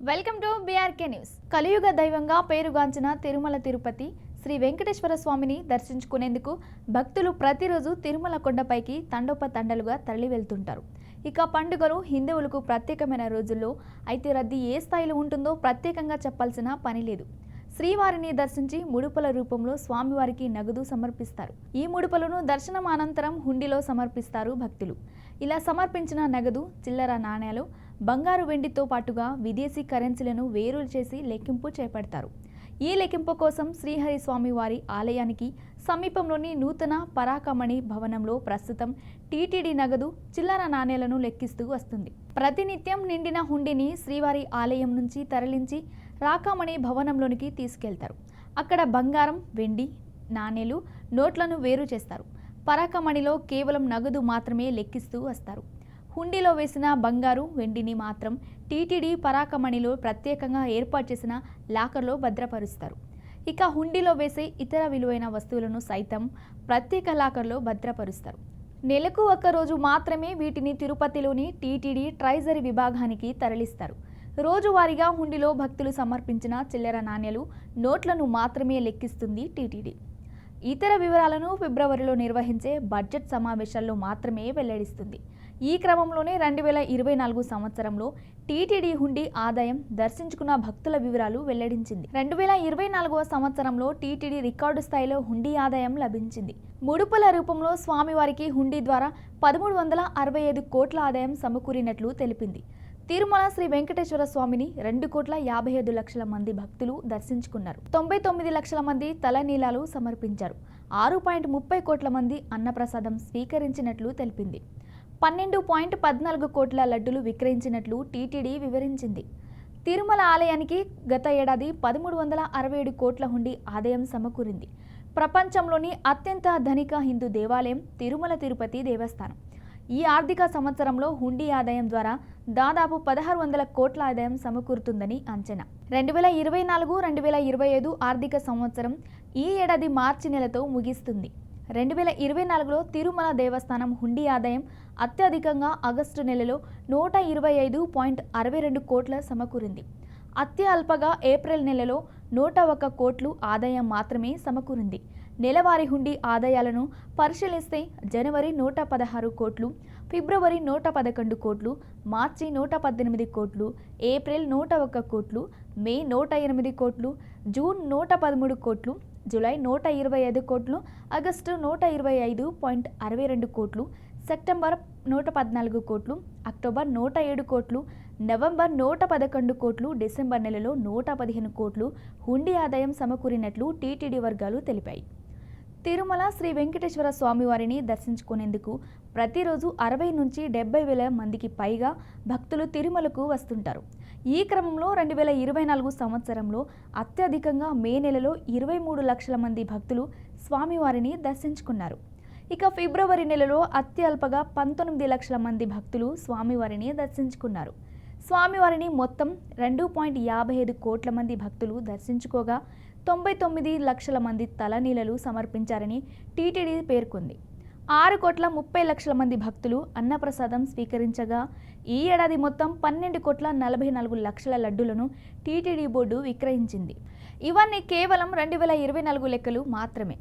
Welcome to BRK news. కలియుగ దైవంగా పేరుగాంచిన తిరుమల తిరుపతి శ్రీ వెంకటేశ్వర స్వామిని దర్శించుకునేందుకు భక్తులు ప్రతిరోజు తిరుమల కొండపైకి తండోపతండలుగా తరలి వెళ్తుంటారు. ఇక పండుగలు హిందువులకు ప్రత్యేకమైన రోజుల్లో అయితే రద్దీ ఏ స్థాయిలో ఉంటుందో ప్రత్యేకంగా చెప్పాల్సిన పని లేదు. శ్రీవారిని దర్శించి ముడుపుల రూపంలో స్వామివారికి నగదు సమర్పిస్తారు. ఈ ముడుపులను దర్శనం అనంతరం హుండీలో సమర్పిస్తారు భక్తులు. ఇలా సమర్పించిన నగదు, చిల్లర నాణేలు, బంగారు వెండితో పాటుగా విదేశీ కరెన్సీలను వేరు చేసి లెక్కింపు చేపడతారు. ఈ లెక్కింపు కోసం శ్రీహరి స్వామివారి ఆలయానికి సమీపంలోని నూతన పరాకమణి భవనంలో ప్రస్తుతం టీటీడీ నగదు, చిల్లర నాణేలను లెక్కిస్తూ వస్తుంది. ప్రతినిత్యం నిండిన హుండీని శ్రీవారి ఆలయం నుంచి తరలించి రాకామణి భవనంలోనికి తీసుకెళ్తారు. అక్కడ బంగారం, వెండి, నాణేలు, నోట్లను వేరు చేస్తారు. పరాకమణిలో కేవలం నగదు మాత్రమే లెక్కిస్తూ వస్తారు. హుండీలో వేసిన బంగారు, వెండిని మాత్రం టీటీడీ పరాకమణిలో ప్రత్యేకంగా ఏర్పాటు చేసిన లాకర్లో భద్రపరుస్తారు. ఇక హుండీలో వేసే ఇతర విలువైన వస్తువులను సైతం ప్రత్యేక లాకర్లో భద్రపరుస్తారు. నెలకు ఒక్కరోజు మాత్రమే వీటిని తిరుపతిలోని టీటీడీ ట్రెజరీ విభాగానికి తరలిస్తారు. రోజువారీగా హుండీలో భక్తులు సమర్పించిన చిల్లర నాణేలు, నోట్లను మాత్రమే లెక్కిస్తుంది టీటీడీ. ఇతర వివరాలను ఫిబ్రవరిలో నిర్వహించే బడ్జెట్ సమావేశాల్లో మాత్రమే వెల్లడిస్తుంది. ఈ క్రమంలోనే 2024 సంవత్సరంలో టీటీడీ హుండీ ఆదాయం, దర్శించుకున్న భక్తుల వివరాలు వెల్లడించింది. 2024 సంవత్సరంలో టీటీడీ రికార్డు స్థాయిలో హుండీ ఆదాయం లభించింది. ముడుపుల రూపంలో స్వామివారికి హుండీ ద్వారా 1365 కోట్ల ఆదాయం సమకూరినట్లు తెలిపింది. తిరుమల శ్రీ వెంకటేశ్వర స్వామిని 2,55 లక్షల మంది భక్తులు దర్శించుకున్నారు. 99 లక్షల మంది తలనీలాలు సమర్పించారు. 6.30 కోట్ల మంది అన్నప్రసాదం స్వీకరించినట్లు తెలిపింది. 12.14 కోట్ల లడ్డులు విక్రయించినట్లు టీటీడీ వివరించింది. తిరుమల ఆలయానికి గత ఏడాది 1367 కోట్ల హుండీ ఆదాయం సమకూరింది. ప్రపంచంలోని అత్యంత ధనిక హిందూ దేవాలయం తిరుమల తిరుపతి దేవస్థానం. ఈ ఆర్థిక సంవత్సరంలో హుండీ ఆదాయం ద్వారా దాదాపు 1600 కోట్ల ఆదాయం సమకూరుతుందని అంచనా. 2024-2025 ఆర్థిక సంవత్సరం ఈ ఏడాది మార్చి నెలతో ముగిస్తుంది. 2024లో తిరుమల దేవస్థానం హుండీ ఆదాయం అత్యధికంగా ఆగస్టు నెలలో 125.62 కోట్ల సమకూరింది. అత్యల్పగా ఏప్రిల్ నెలలో 101 కోట్లు ఆదాయం మాత్రమే సమకూరింది. నెలవారీ హుండీ ఆదాయాలను పరిశీలిస్తే జనవరి 116 కోట్లు, ఫిబ్రవరి 111 కోట్లు, మార్చి 118 కోట్లు, ఏప్రిల్ 101 కోట్లు, మే 108 కోట్లు, జూన్ 113 కోట్లు, జూలై 125 కోట్లు, ఆగస్టు 125.62 కోట్లు, సెప్టెంబర్ 114 కోట్లు, అక్టోబర్ 107 కోట్లు, నవంబర్ 111 కోట్లు, డిసెంబర్ నెలలో 115 కోట్లు హుండీ ఆదాయం సమకూరినట్లు టీటీడీ వర్గాలు తెలిపాయి. తిరుమల శ్రీ వెంకటేశ్వర స్వామివారిని దర్శించుకునేందుకు ప్రతిరోజు 60 నుంచి 70 వేల మందికి పైగా భక్తులు తిరుమలకు వస్తుంటారు. ఈ క్రమంలో 2024 సంవత్సరంలో అత్యధికంగా మే నెలలో 23 లక్షల మంది భక్తులు స్వామివారిని దర్శించుకున్నారు. ఇక ఫిబ్రవరి నెలలో అత్యల్పగా 19 లక్షల మంది భక్తులు స్వామివారిని దర్శించుకున్నారు. స్వామివారిని మొత్తం 2.55 కోట్ల మంది భక్తులు దర్శించుకోగా 99 లక్షల మంది తలనీలలు సమర్పించారని టీటీడీ పేర్కొంది. 6.30 కోట్ల మంది భక్తులు అన్నప్రసాదం స్వీకరించగా ఈ ఏడాది మొత్తం 12.44 లక్షల లడ్డులను టీటీడీ బోర్డు విక్రయించింది. ఇవన్నీ కేవలం 2024 లెక్కలు మాత్రమే.